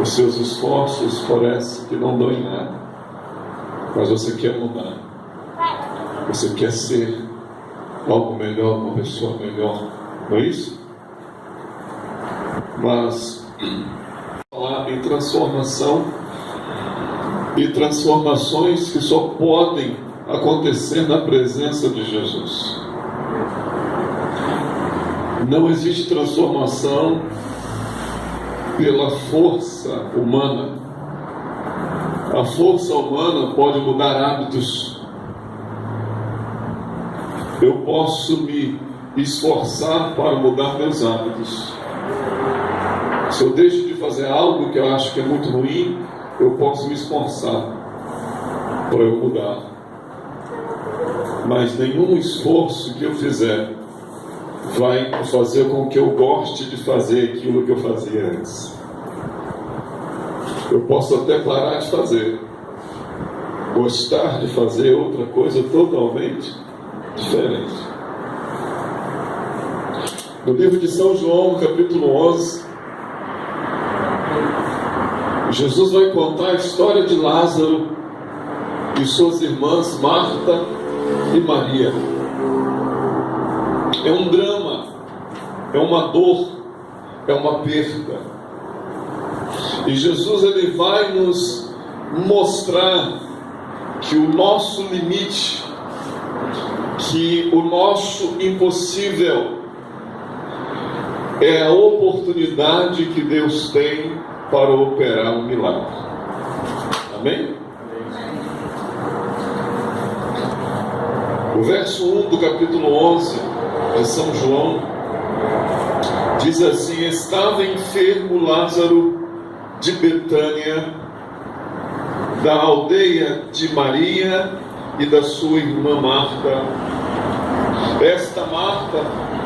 Os seus esforços parece que não dão em nada, mas você quer mudar, você quer ser algo melhor, uma pessoa melhor, não é isso? Mas falar em transformação e transformações que só podem acontecer na presença de Jesus. Não existe transformação pela força humana. A força humana pode mudar hábitos. Eu posso me esforçar para mudar meus hábitos. Se eu deixo de fazer algo que eu acho que é muito ruim, eu posso me esforçar para eu mudar. Mas nenhum esforço que eu fizer vai fazer com que eu goste de fazer aquilo que eu fazia antes. Eu posso até parar de fazer, gostar de fazer outra coisa totalmente diferente. No livro de São João, no capítulo 11, Jesus vai contar a história de Lázaro e suas irmãs Marta e Maria. É um drama, é uma dor, é uma perda. E Jesus ele vai nos mostrar que o nosso limite, que o nosso impossível é a oportunidade que Deus tem para operar um milagre. Amém? O verso 1 do capítulo 11 de São João diz assim: estava enfermo Lázaro de Betânia, da aldeia de Maria e da sua irmã Marta. Esta Marta,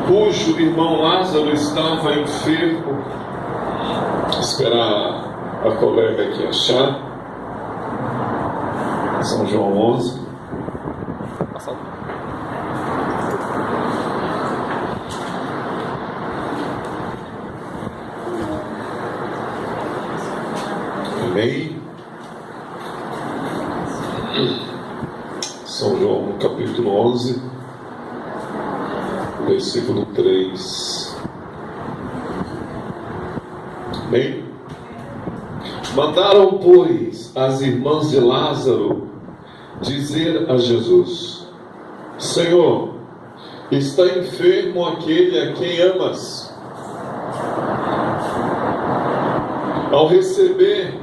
cujo irmão Lázaro estava enfermo. Esperar a colega aqui achar. São João 11. Amém. São João, no capítulo 11, versículo 3. Amém. Mandaram, pois, as irmãs de Lázaro dizer a Jesus: Senhor, está enfermo aquele a quem amas. Ao receber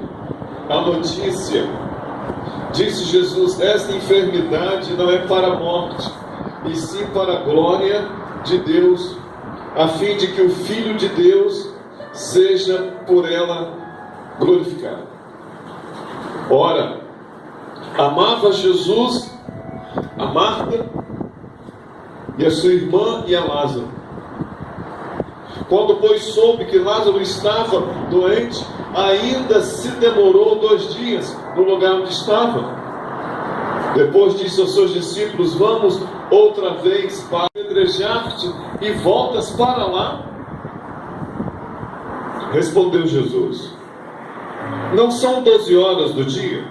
a notícia, disse Jesus: esta enfermidade não é para a morte, e sim para a glória de Deus, a fim de que o Filho de Deus seja por ela glorificado. Ora, amava Jesus a Marta e a sua irmã e a Lázaro. Quando, pois, soube que Lázaro estava doente, ainda se demorou 2 dias no lugar onde estava. Depois disse aos seus discípulos: vamos outra vez para apedrejar-te e voltas para lá? Respondeu Jesus: não são 12 horas do dia?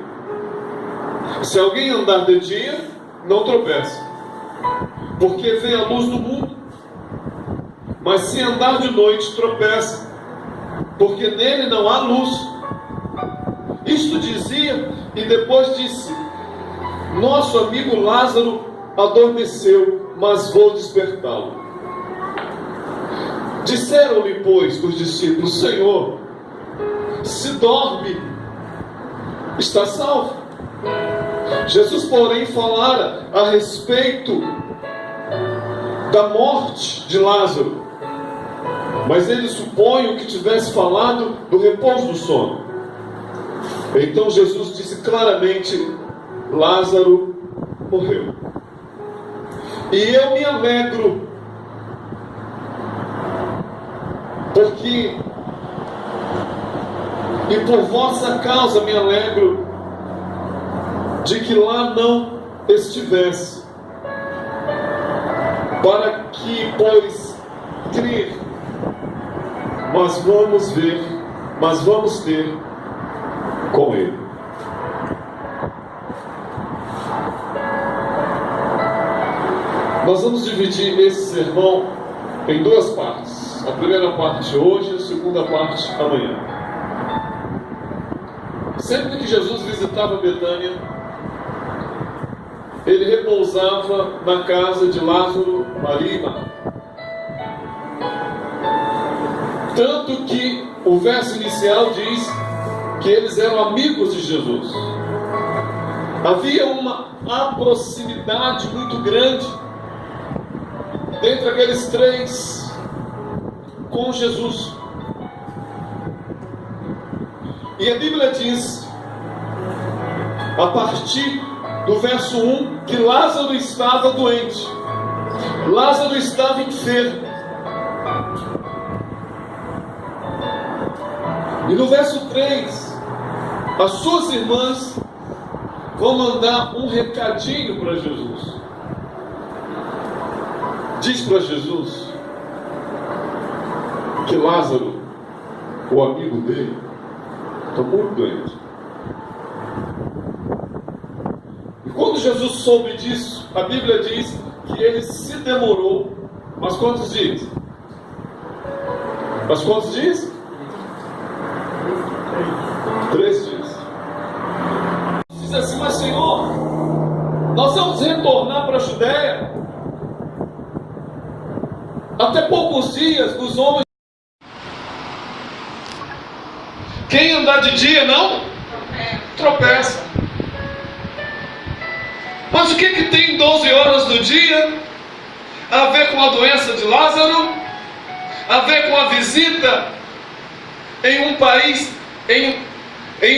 Se alguém andar de dia, não tropeça, porque vê a luz do mundo. Mas se andar de noite, tropeça, porque nele não há luz. Isto dizia, e depois disse: nosso amigo Lázaro adormeceu, mas vou despertá-lo. Disseram-lhe, pois, os discípulos: Senhor, se dorme, está salvo. Jesus, porém, falara a respeito da morte de Lázaro, mas eles supõem que tivesse falado do repouso do sono. Então Jesus disse claramente: Lázaro morreu. E eu me alegro, porque, e por vossa causa me alegro, de que lá não estivesse, para que, pois, crer. Mas vamos ver mas vamos ter com Ele. Nós vamos dividir esse sermão em duas partes. A primeira parte hoje, a segunda parte amanhã. Sempre que Jesus visitava Betânia, ele repousava na casa de Lázaro, Maria e Marta. Tanto que o verso inicial diz que eles eram amigos de Jesus. Havia uma proximidade muito grande dentre aqueles três com Jesus. E a Bíblia diz, a partir do verso 1, que Lázaro estava doente. Lázaro estava enfermo. E no verso 3, as suas irmãs vão mandar um recadinho para Jesus. Diz para Jesus que Lázaro, o amigo dele, está muito doente. E quando Jesus soube disso, a Bíblia diz que ele se demorou. Mas quantos dias? Mas quantos dias? 3 dias. Diz assim: mas Senhor, nós vamos retornar para a Judéia. Até poucos dias os homens. Quem andar de dia não tropeça. Mas o que tem 12 horas do dia a ver com a doença de Lázaro? A ver com a visita em um país, em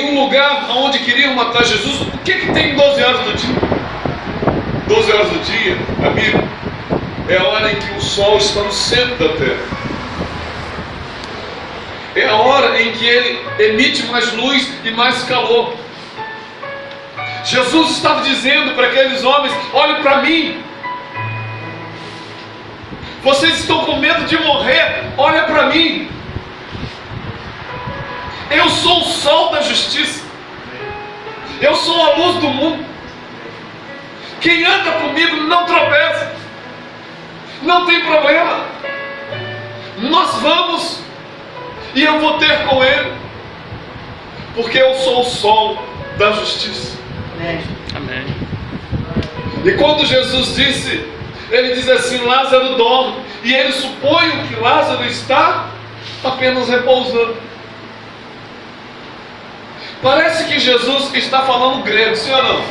um lugar onde queriam matar Jesus? O que tem 12 horas do dia? 12 horas do dia, amigo, é a hora em que o sol está no centro da terra. É a hora em que ele emite mais luz e mais calor. Jesus estava dizendo para aqueles homens: olhem para mim. Vocês estão com medo de morrer, olha para mim. Eu sou o sol da justiça. Eu sou a luz do mundo. Quem anda comigo não tropeça. Não tem problema. Nós vamos e eu vou ter com ele, porque eu sou o sol da justiça. Amém. E quando Jesus disse, ele diz assim: Lázaro dorme, e ele supõe que Lázaro está apenas repousando. Parece que Jesus está falando grego, sim ou não?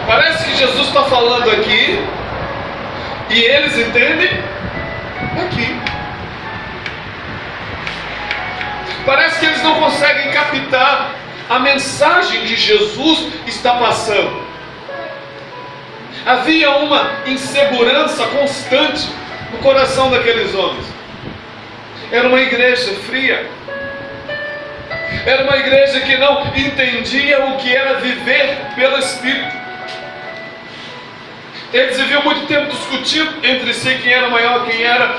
Parece que Jesus está falando aqui e eles entendem aqui. Parece que eles não conseguem captar a mensagem que Jesus está passando. Havia uma insegurança constante no coração daqueles homens. Era uma igreja fria. Era uma igreja que não entendia o que era viver pelo Espírito. Eles viviam muito tempo discutindo entre si quem era maior, quem era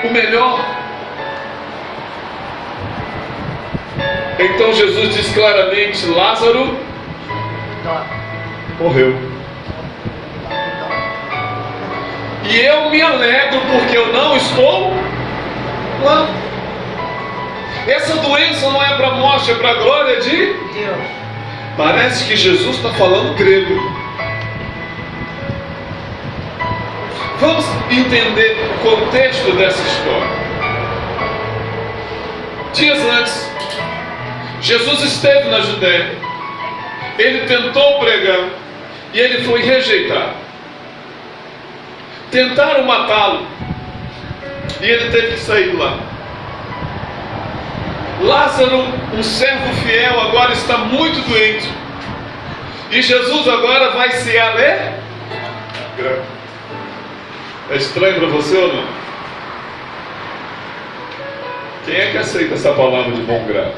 o melhor. Então Jesus diz claramente: Lázaro morreu. E eu me alegro porque eu não estou lá. Essa doença não é para a morte, é para a glória de Deus. Parece que Jesus está falando grego. Vamos entender o contexto dessa história. Dias antes, Jesus esteve na Judéia. Ele tentou pregar e ele foi rejeitado. Tentaram matá-lo e ele teve que sair de lá. Lázaro, um servo fiel, agora está muito doente. E Jesus agora vai se alegrar. É estranho para você ou não? Quem é que aceita essa palavra de bom grado?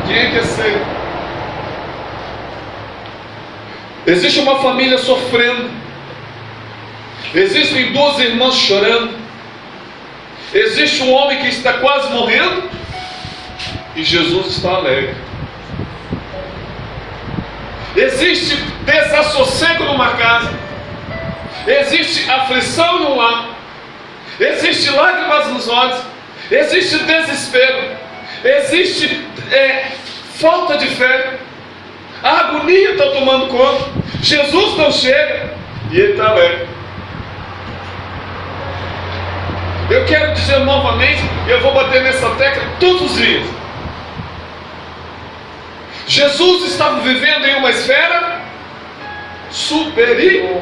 Quem é que aceita? Existe uma família sofrendo. Existem duas irmãs chorando. Existe um homem que está quase morrendo. E Jesus está alegre. Existe desassossego numa casa. Existe aflição no lar. Existe lágrimas nos olhos. Existe desespero. Existe falta de fé. A agonia está tomando conta. Jesus não chega e ele está alegre. Eu quero dizer novamente, eu vou bater nessa tecla todos os dias. Jesus estava vivendo em uma esfera superior.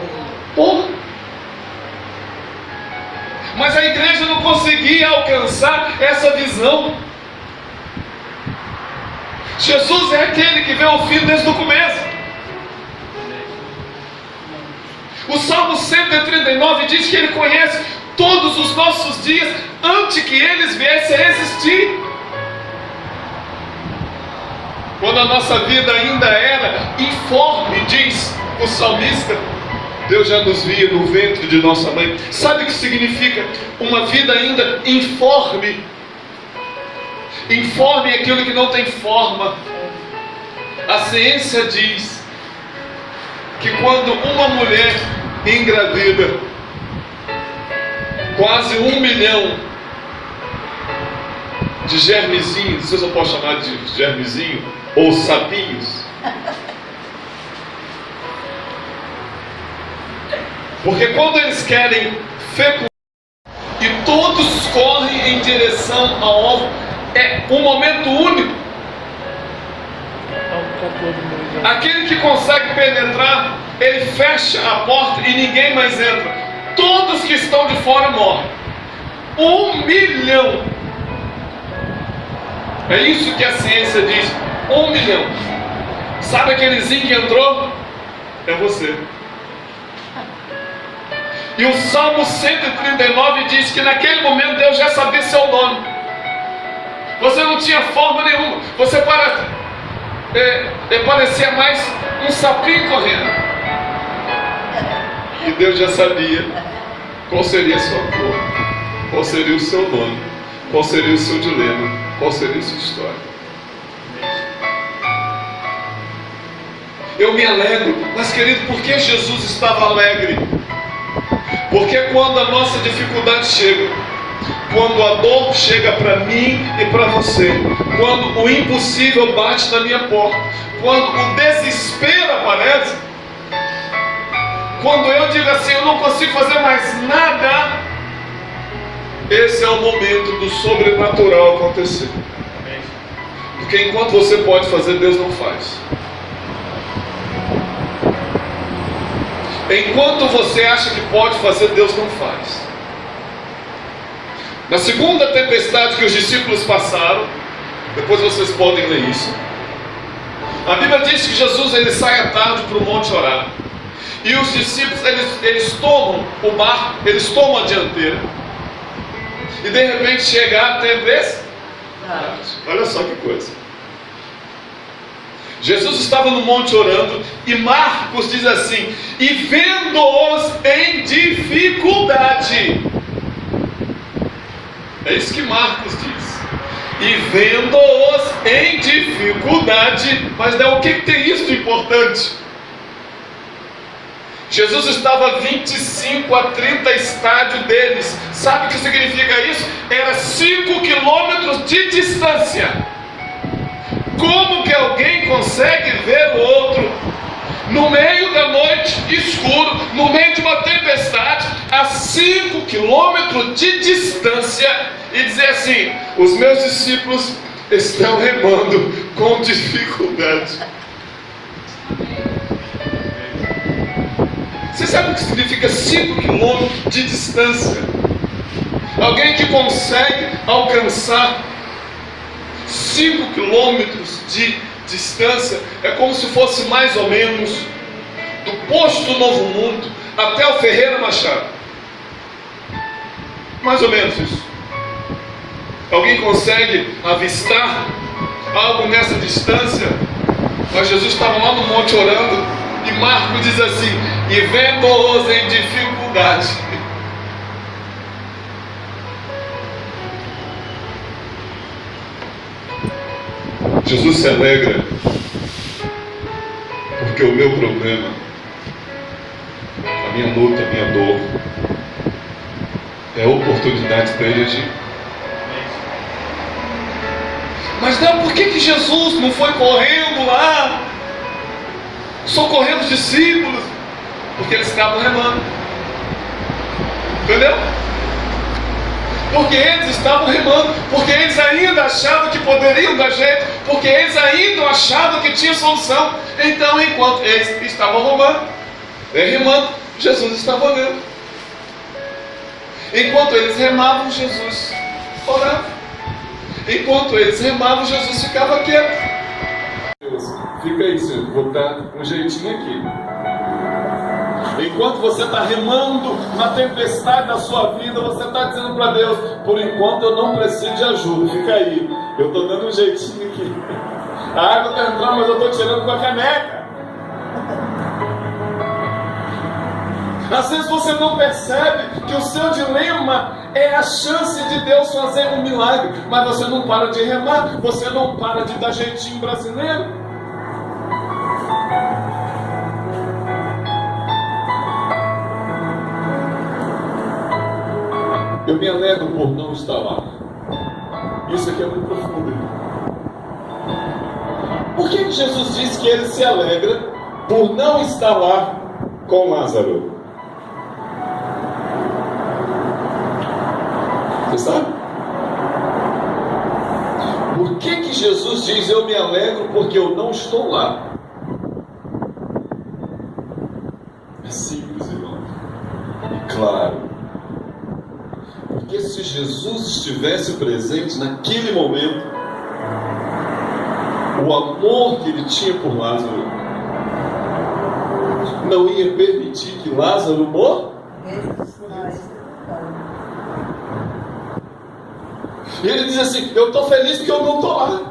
Mas a igreja não conseguia alcançar essa visão. Jesus é aquele que vê o fim desde o começo. O Salmo 139 diz que ele conhece todos os nossos dias antes que eles viessem a existir. Quando a nossa vida ainda era informe, diz o salmista, Deus já nos via no ventre de nossa mãe. Sabe o que significa uma vida ainda informe? Informe é aquilo que não tem forma. A ciência diz que quando uma mulher engravida, quase 1 milhão de germezinhos, não sei se eu posso chamar de germezinho, ou sapinhos. Porque quando eles querem fecundar, e todos correm em direção ao ovo, é um momento único. Aquele que consegue penetrar, ele fecha a porta e ninguém mais entra. Todos que estão de fora morrem. 1 milhão. É isso que a ciência diz. 1 milhão. Sabe aquelezinho que entrou? É você. E o Salmo 139 diz que naquele momento Deus já sabia seu nome. Você não tinha forma nenhuma. Você parecia mais um sapinho correndo. E Deus já sabia qual seria a sua cor, qual seria o seu nome, qual seria o seu dilema, qual seria a sua história. Eu me alegro, mas querido, por que Jesus estava alegre? Porque quando a nossa dificuldade chega, quando a dor chega para mim e para você, quando o impossível bate na minha porta, quando o desespero aparece, quando eu digo assim, eu não consigo fazer mais nada, esse é o momento do sobrenatural acontecer. Porque enquanto você pode fazer, Deus não faz. Enquanto você acha que pode fazer, Deus não faz. Na segunda tempestade que os discípulos passaram, depois vocês podem ler isso, a Bíblia diz que Jesus ele sai à tarde para o monte orar. E os discípulos, eles tomam o barco, eles tomam a dianteira. E de repente chega a tempestade. Olha só que coisa. Jesus estava no monte orando, e Marcos diz assim: e vendo-os em dificuldade. É isso que Marcos diz. E vendo-os em dificuldade. Mas o que tem isso de importante? Jesus estava a 25 a 30 estádios deles. Sabe o que significa isso? Era 5 quilômetros de distância. Como que alguém consegue ver o outro no meio da noite, escuro, no meio de uma tempestade, a 5 quilômetros de distância, e dizer assim: os meus discípulos estão remando com dificuldade? Você sabe o que significa 5 quilômetros de distância? Alguém que consegue alcançar 5 quilômetros de distância é como se fosse mais ou menos do posto Novo Mundo até o Ferreira Machado. Mais ou menos isso. Alguém consegue avistar algo nessa distância? Mas Jesus estava lá no monte orando, E Marcos diz assim: e vendo-os em dificuldade. Jesus se alegra porque o meu problema, a minha luta, a minha dor, é a oportunidade para ele agir. Mas não, por que Jesus não foi correndo lá, socorrendo os discípulos? Porque eles estavam remando. Entendeu? Porque eles estavam remando, porque eles ainda achavam que poderiam dar jeito, porque eles ainda achavam que tinha solução. Então, enquanto eles estavam remando, Jesus estava orando. Enquanto eles remavam, Jesus orava. Enquanto eles remavam, Jesus ficava quieto. Deus, fica aí, Senhor, vou botar um jeitinho aqui. Enquanto você está remando na tempestade da sua vida, você está dizendo para Deus: por enquanto eu não preciso de ajuda, fica aí, eu estou dando um jeitinho aqui. A água está entrando, mas eu estou tirando com a caneca. Às vezes você não percebe que o seu dilema é a chance de Deus fazer um milagre, mas você não para de remar, você não para de dar jeitinho brasileiro. Eu me alegro por não estar lá. Isso aqui é muito profundo. Por que Jesus diz que ele se alegra por não estar lá com Lázaro? Você sabe? Por que Jesus diz: eu me alegro porque eu não estou lá? É simples, irmão. E claro. Porque se Jesus estivesse presente naquele momento, o amor que ele tinha por Lázaro não ia permitir que Lázaro morresse. E ele diz assim: eu estou feliz porque eu não estou lá.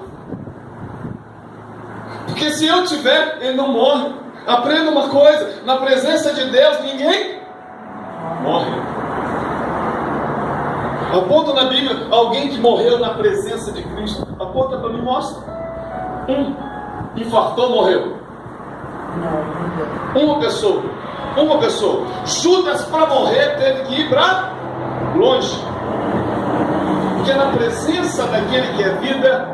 Porque se eu tiver, ele não morre. Aprenda uma coisa: na presença de Deus ninguém morre. Aponta na Bíblia alguém que morreu na presença de Cristo. Aponta para mim, mostra. Infartou, morreu. Uma pessoa. Judas, para morrer, teve que ir para longe. Porque na presença daquele que é vida,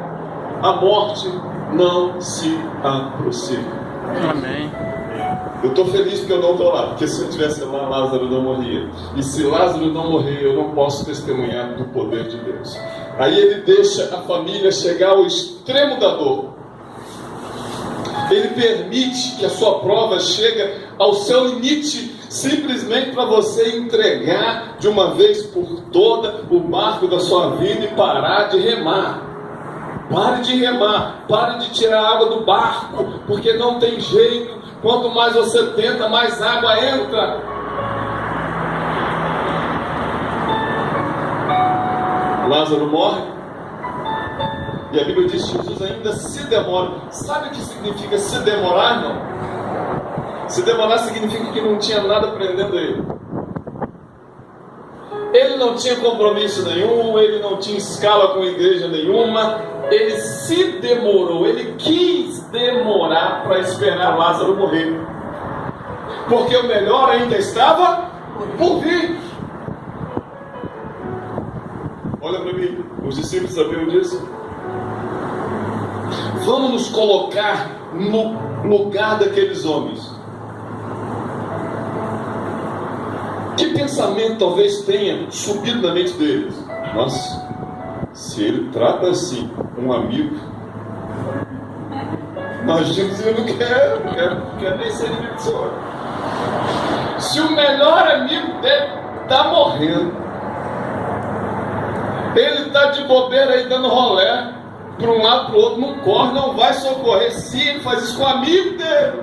a morte não se aproxima. Amém. Eu estou feliz porque eu não estou lá, porque se eu estivesse lá, Lázaro não morria. E se Lázaro não morrer, eu não posso testemunhar do poder de Deus. Aí ele deixa a família chegar ao extremo da dor. Ele permite que a sua prova chegue ao seu limite, simplesmente para você entregar de uma vez por toda o barco da sua vida e parar de remar. Pare de remar, pare de tirar a água do barco, porque não tem jeito. Quanto mais você tenta, mais água entra. Lázaro morre. E a Bíblia diz que Jesus ainda se demora. Sabe o que significa se demorar, não? Se demorar significa que não tinha nada prendendo ele. Ele não tinha compromisso nenhum, ele não tinha escala com igreja nenhuma. Ele se demorou, ele quis demorar para esperar Lázaro morrer. Porque o melhor ainda estava por vir. Olha para mim, os discípulos sabiam disso? Vamos nos colocar no lugar daqueles homens. Que pensamento talvez tenha subido na mente deles? Nossa, se ele trata assim um amigo, imagina se eu não quero nem ser inimigo do Senhor. Se o melhor amigo dele está morrendo, ele está de bobeira aí dando rolé para um lado para o outro, não corre, não vai socorrer. Se ele faz isso com o amigo dele,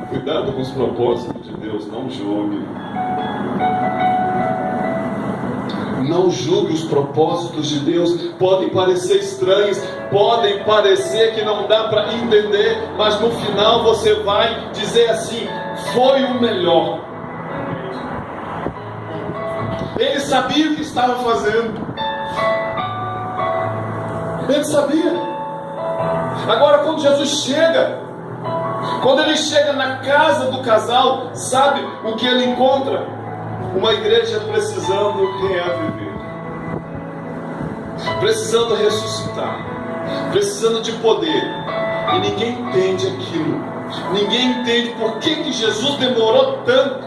cuidado com os propósitos de Deus, não julgue. Não julgue os propósitos de Deus. Podem parecer estranhos, podem parecer que não dá para entender, mas no final você vai dizer assim: foi o melhor. Ele sabia o que estava fazendo. Ele sabia. Agora, quando Jesus chega, quando ele chega na casa do casal, sabe o que ele encontra? Uma igreja precisando reaviver, precisando ressuscitar, precisando de poder. E ninguém entende aquilo. Ninguém entende por que Jesus demorou tanto.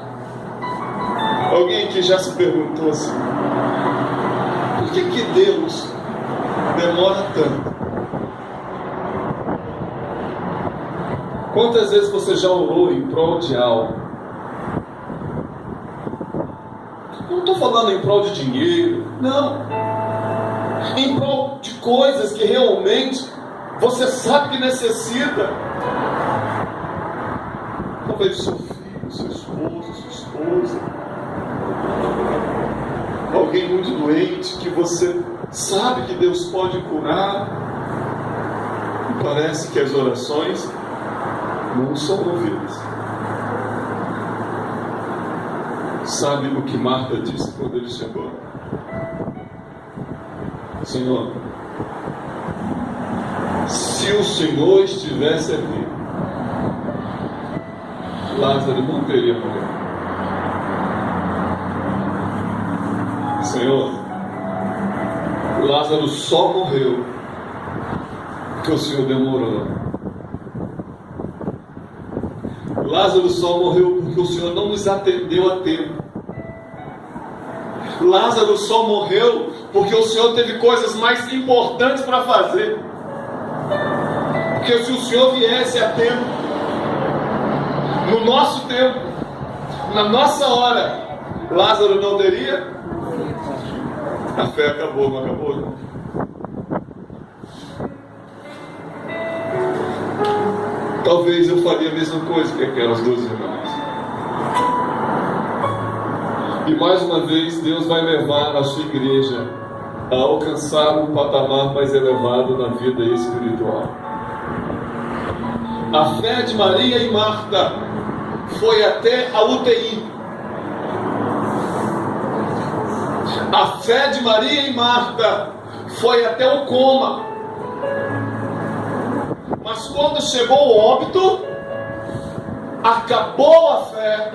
Alguém que já se perguntou assim: por que Deus demora tanto? Quantas vezes você já orou em prol de algo? Não estou falando em prol de dinheiro, não. Em prol de coisas que realmente você sabe que necessita. Talvez seu filho, seu esposo, sua esposa, alguém muito doente que você sabe que Deus pode curar. E parece que as orações não são ouvidas. Sabe o que Marta disse quando ele chegou? Senhor, se o Senhor estivesse aqui, Lázaro não teria morrido. Senhor, Lázaro só morreu porque o Senhor demorou. Lázaro só morreu porque o Senhor não nos atendeu a tempo. Lázaro só morreu porque o Senhor teve coisas mais importantes para fazer. Porque se o Senhor viesse a tempo, no nosso tempo, na nossa hora, Lázaro não teria. A fé acabou, não acabou? Não? Talvez eu faria a mesma coisa que aquelas duas irmãs. E mais uma vez, Deus vai levar a sua igreja a alcançar um patamar mais elevado na vida espiritual. A fé de Maria e Marta foi até a UTI. A fé de Maria e Marta foi até o coma. Mas quando chegou o óbito, acabou a fé.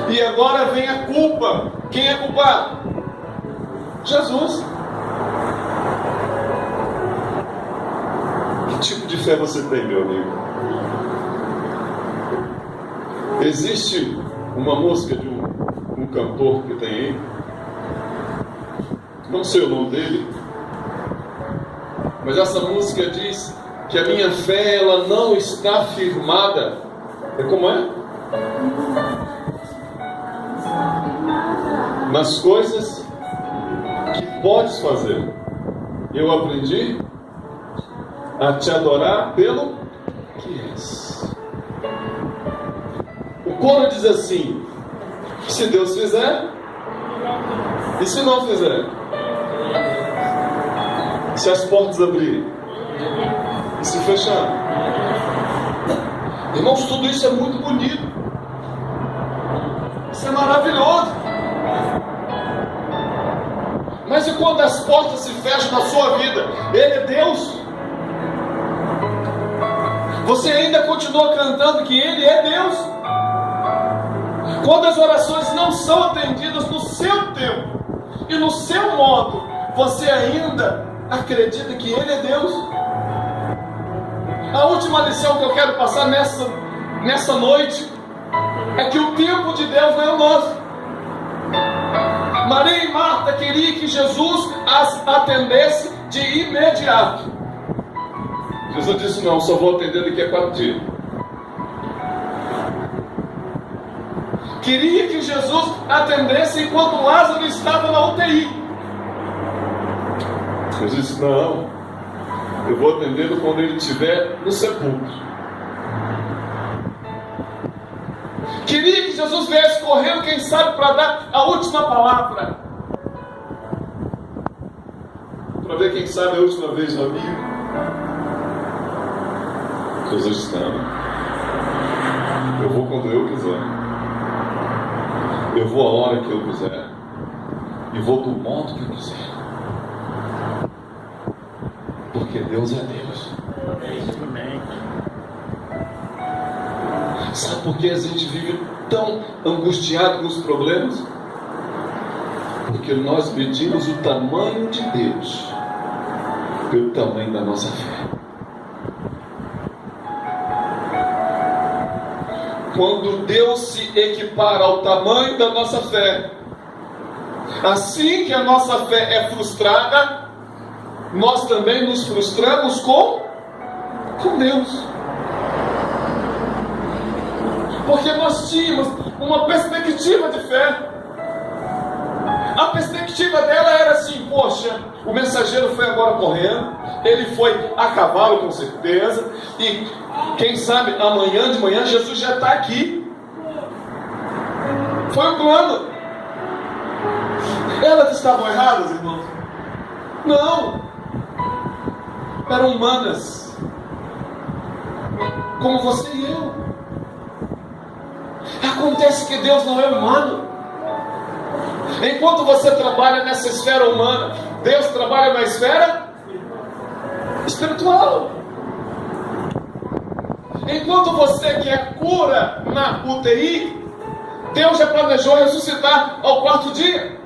E agora vem a culpa. Quem é culpado? Jesus. Que tipo de fé você tem, meu amigo? Existe uma música de um cantor que tem aí, não sei o nome dele, mas essa música diz que a minha fé, ela não está firmada. É como é? Nas coisas que podes fazer. Eu aprendi a te adorar pelo que és. O coro diz assim: se Deus fizer, e se não fizer? Se as portas abrirem e se fechar? Irmãos, tudo isso é muito bonito. Isso é maravilhoso. Mas e quando as portas se fecham na sua vida? Ele é Deus. Você ainda continua cantando que Ele é Deus. Quando as orações não são atendidas no seu tempo e no seu modo, você ainda acredita que Ele é Deus? A última lição que eu quero passar nessa noite é que o tempo de Deus não é o nosso. Maria e Marta queriam que Jesus as atendesse de imediato. Jesus disse: não, só vou atender daqui a 4 dias. Queria que Jesus atendesse enquanto Lázaro estava na UTI. Jesus disse: não, eu vou atendê-lo quando ele estiver no sepulcro. Queria que Jesus viesse correndo, quem sabe, para dar a última palavra. para ver quem sabe a última vez no amigo. Jesus disse: não, eu vou quando eu quiser, eu vou a hora que eu quiser, e vou do modo que eu quiser, porque Deus é Deus. Amém. Sabe por que a gente vive tão angustiado com os problemas? Porque nós medimos o tamanho de Deus pelo tamanho da nossa fé. Quando Deus se equipara ao tamanho da nossa fé, assim que a nossa fé é frustrada, nós também nos frustramos com Deus. Porque nós tínhamos uma perspectiva de fé. A perspectiva dela era assim: poxa, o mensageiro foi agora correndo, ele foi a cavalo com certeza, e quem sabe amanhã de manhã Jesus já está aqui. Foi o plano. Elas estavam erradas, irmãos? Não. Eram humanas, como você e eu. Acontece que Deus não é humano. Enquanto você trabalha nessa esfera humana, Deus trabalha na esfera espiritual. Enquanto você quer cura na UTI, Deus já planejou ressuscitar ao quarto dia.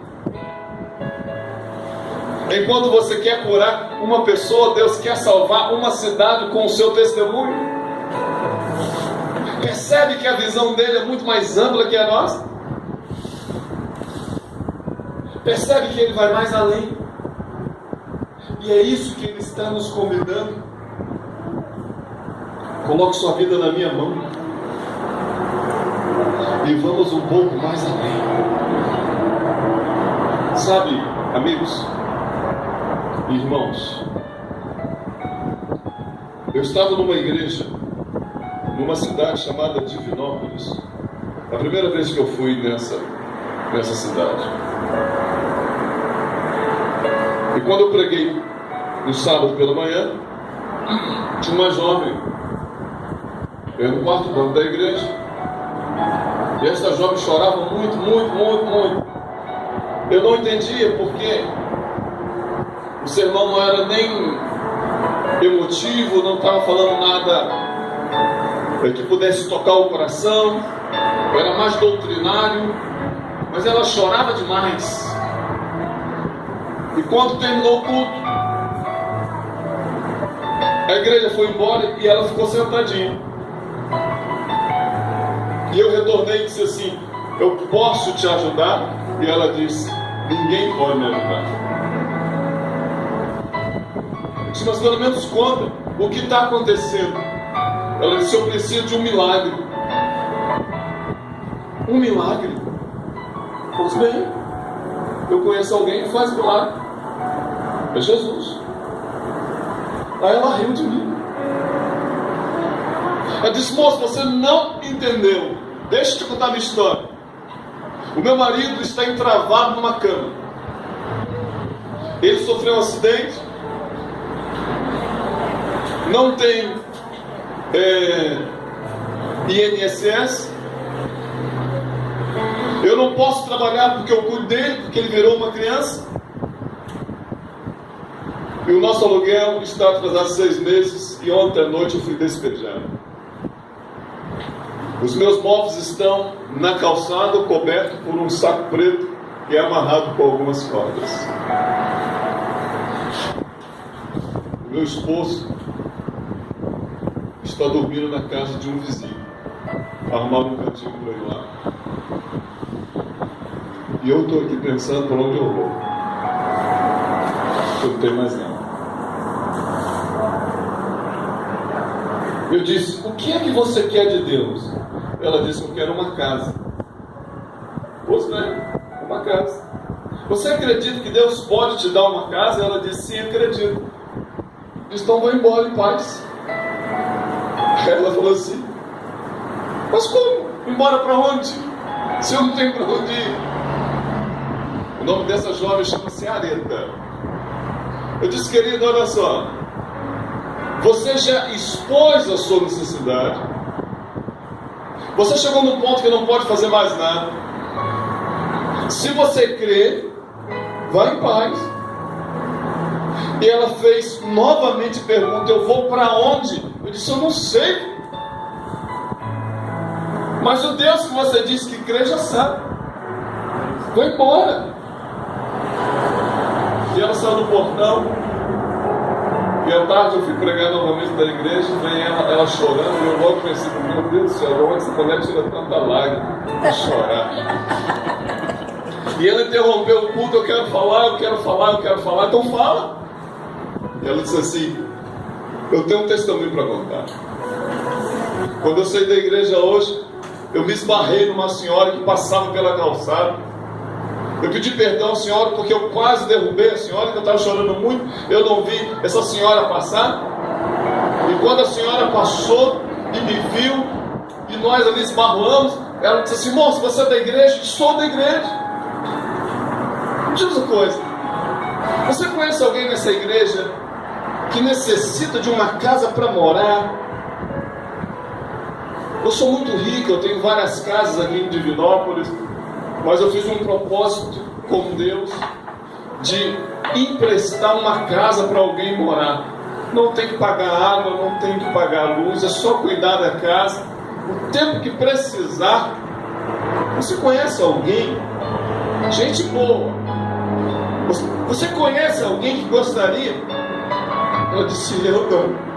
Enquanto você quer curar uma pessoa, Deus quer salvar uma cidade com o seu testemunho. Percebe que a visão dele é muito mais ampla que a nossa? Percebe que ele vai mais além? E é isso que ele está nos convidando. Coloque sua vida na minha mão e vamos um pouco mais além. Sabe, amigos, irmãos, eu estava numa igreja numa cidade chamada Divinópolis. A primeira vez que eu fui nessa cidade. E quando eu preguei no sábado pela manhã, tinha uma jovem no quarto banco da igreja, e essa jovem chorava muito, muito, muito, muito. Eu não entendia porque o sermão não era nem emotivo, não estava falando nada que pudesse tocar o coração, era mais doutrinário, mas ela chorava demais. E quando terminou o culto, a igreja foi embora e ela ficou sentadinha. E eu retornei e disse assim: eu posso te ajudar? E ela disse: ninguém pode me ajudar. Eu disse: mas pelo menos conta o que está acontecendo. Ela disse: eu preciso de um milagre. Um milagre? Pois bem, eu conheço alguém que faz milagre. É Jesus. Aí ela riu de mim. Ela disse: moço, você não entendeu. Deixa eu te contar a minha história. O meu marido está entravado numa cama. Ele sofreu um acidente. Não tem INSS. Eu não posso trabalhar porque eu cuido dele, porque ele virou uma criança. E o nosso aluguel está atrasado 6 meses. E ontem à noite eu fui despejado. Os meus móveis estão na calçada, cobertos por um saco preto e amarrado com algumas cordas. O meu esposo está dormindo na casa de um vizinho. Arrumava um cantinho para ir lá. E eu estou aqui pensando por onde eu vou. Eu não tenho mais nada. Eu disse: o que é que você quer de Deus? Ela disse: eu quero uma casa. Pois bem, uma casa. Você acredita que Deus pode te dar uma casa? Ela disse: sim, acredito. Então vou embora em paz. Ela falou assim: mas como? Embora para onde? Se eu não tenho para onde ir. O nome dessa jovem chama-se Areta. Eu disse, querido, olha só, você já expôs a sua necessidade, você chegou num ponto que não pode fazer mais nada. Se você crê, vai em paz. E ela fez novamente pergunta, eu vou para onde? Eu disse, eu não sei. Mas o Deus que você disse que crê já sabe. Vou embora. E ela saiu do portão. E à tarde eu fui pregar novamente da igreja. Vem ela chorando. E eu logo pensei, meu Deus do céu, de onde essa mulher tira tanta lágrima para chorar? E ela interrompeu o culto, eu quero falar. Então fala. E ela disse assim, eu tenho um testemunho para contar. Quando eu saí da igreja hoje, eu me esbarrei numa senhora que passava pela calçada. Eu pedi perdão à senhora porque eu quase derrubei a senhora, que eu estava chorando muito. Eu não vi essa senhora passar. E quando a senhora passou e me viu, e nós ali esbarramos, ela disse assim, moço, você é da igreja? Eu sou da igreja. Me diz uma coisa, você conhece alguém nessa igreja que necessita de uma casa para morar? Eu sou muito rico, eu tenho várias casas aqui em Divinópolis, mas eu fiz um propósito com Deus de emprestar uma casa para alguém morar. Não tem que pagar água, não tem que pagar luz, é só cuidar da casa. O tempo que precisar. Você conhece alguém? Gente boa. Você conhece alguém que gostaria? Ela disse, eu não.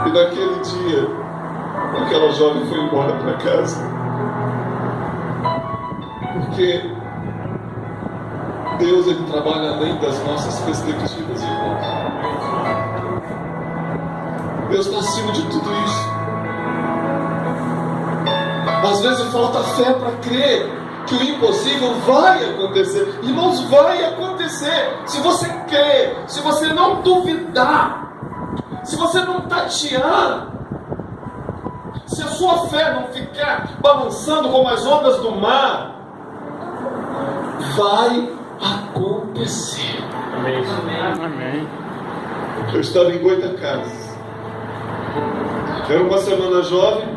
E naquele dia, aquela jovem foi embora para casa. Porque Deus, Ele trabalha além das nossas perspectivas, irmãos. Deus está acima de tudo isso. Às vezes falta fé para crer que o impossível vai acontecer. Irmãos, vai acontecer. Se você crer, se você não duvidar, se você não tatear, se a sua fé não ficar balançando como as ondas do mar, vai acontecer. Amém. Amém. Eu estava em Goitacazes. Era uma semana jovem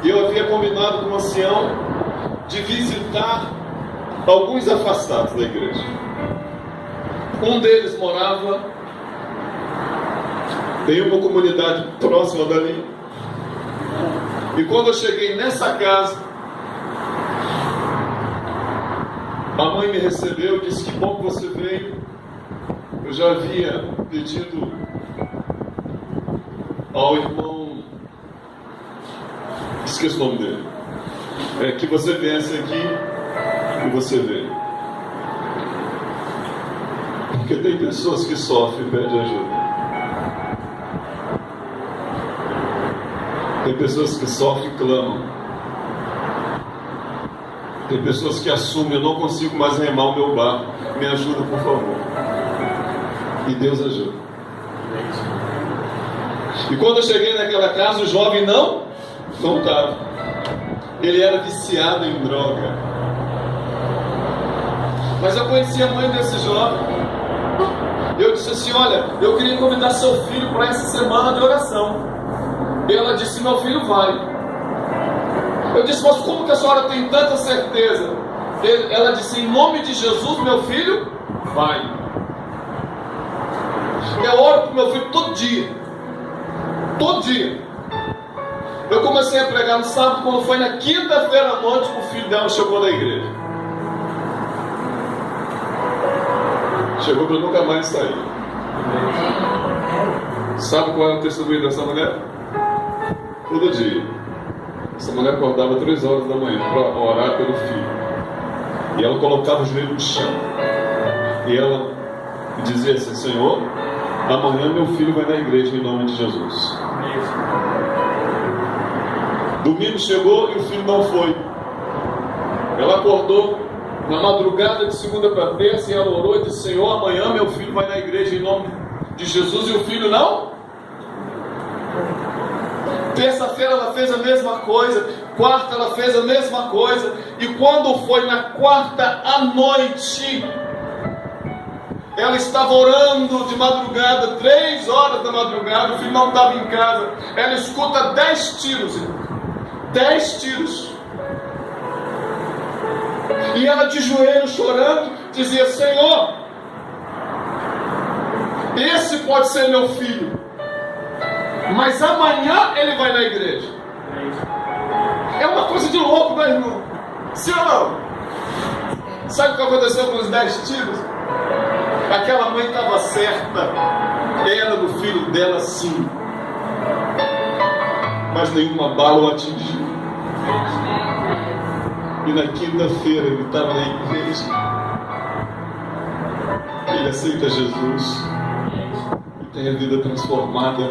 e eu havia combinado com o ancião de visitar alguns afastados da igreja. Um deles morava em uma comunidade próxima dali. E quando eu cheguei nessa casa, a mãe me recebeu e disse, que bom que você veio. Eu já havia pedido ao irmão, esqueci o nome dele, que você viesse aqui e você veio. Porque tem pessoas que sofrem e pedem ajuda. Tem pessoas que sofrem e clamam. Tem pessoas que assumem, eu não consigo mais remar o meu barco. Me ajuda, por favor. E Deus ajuda. E quando eu cheguei naquela casa, o jovem não estava. Ele era viciado em droga. Mas eu conheci a mãe desse jovem. Eu disse assim, olha, eu queria convidar seu filho para essa semana de oração. E ela disse, meu filho vai. Eu disse, mas como que a senhora tem tanta certeza? Ela disse, em nome de Jesus, meu filho vai. Eu oro para o meu filho todo dia. Todo dia. Eu comecei a pregar no sábado, quando foi na quinta-feira à noite, o filho dela chegou da igreja. Chegou para nunca mais sair. Sabe qual é o testemunho dessa mulher? Todo dia. Essa mulher acordava 3 horas da manhã para orar pelo filho. E ela colocava o joelho no chão. E ela dizia assim, Senhor, amanhã meu filho vai na igreja em nome de Jesus. Domingo chegou e o filho não foi. Ela acordou na madrugada de segunda para terça e ela orou e disse, Senhor, amanhã meu filho vai na igreja em nome de Jesus. E o filho não? Terça-feira ela fez a mesma coisa. Quarta ela fez a mesma coisa. E quando foi na quarta à noite, ela estava orando de madrugada, 3 horas da madrugada, o filho não estava em casa. Ela escuta 10 tiros, 10 tiros. E ela de joelho chorando, dizia: Senhor, esse pode ser meu filho, mas amanhã ele vai na igreja. É uma coisa de louco, meu irmão. Sim ou não? Sabe o que aconteceu com os 10 tiros? Aquela mãe estava certa, era do filho dela sim, mas nenhuma bala o atingiu. E na quinta-feira ele estava na igreja, ele aceita Jesus e tem a vida transformada,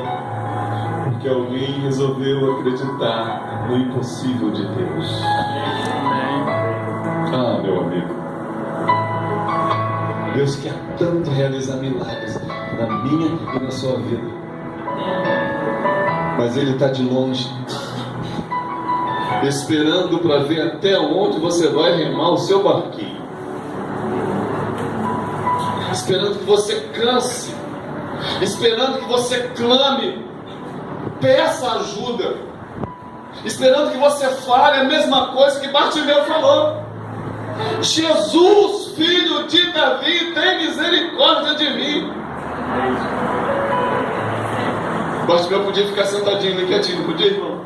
porque alguém resolveu acreditar no impossível de Deus. Ah, meu amigo, Deus quer tanto realizar milagres na minha e na sua vida, mas Ele está de longe, esperando para ver até onde você vai remar o seu barquinho, esperando que você canse, esperando que você clame, peça ajuda, esperando que você fale a mesma coisa que Bartimeu falou: Jesus, filho de Davi, tem misericórdia de mim. Bartimeu podia ficar sentadinho ali quietinho, não podia, irmão?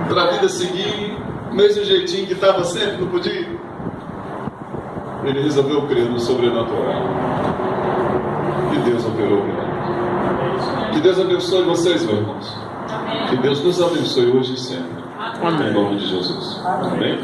Para a vida seguir, mesmo jeitinho que estava sempre, não podia? Ele resolveu crer no sobrenatural. E Deus operou milagres. Que Deus abençoe vocês, meus irmãos. Que Deus nos abençoe hoje e sempre. Amém. Em nome de Jesus. Amém.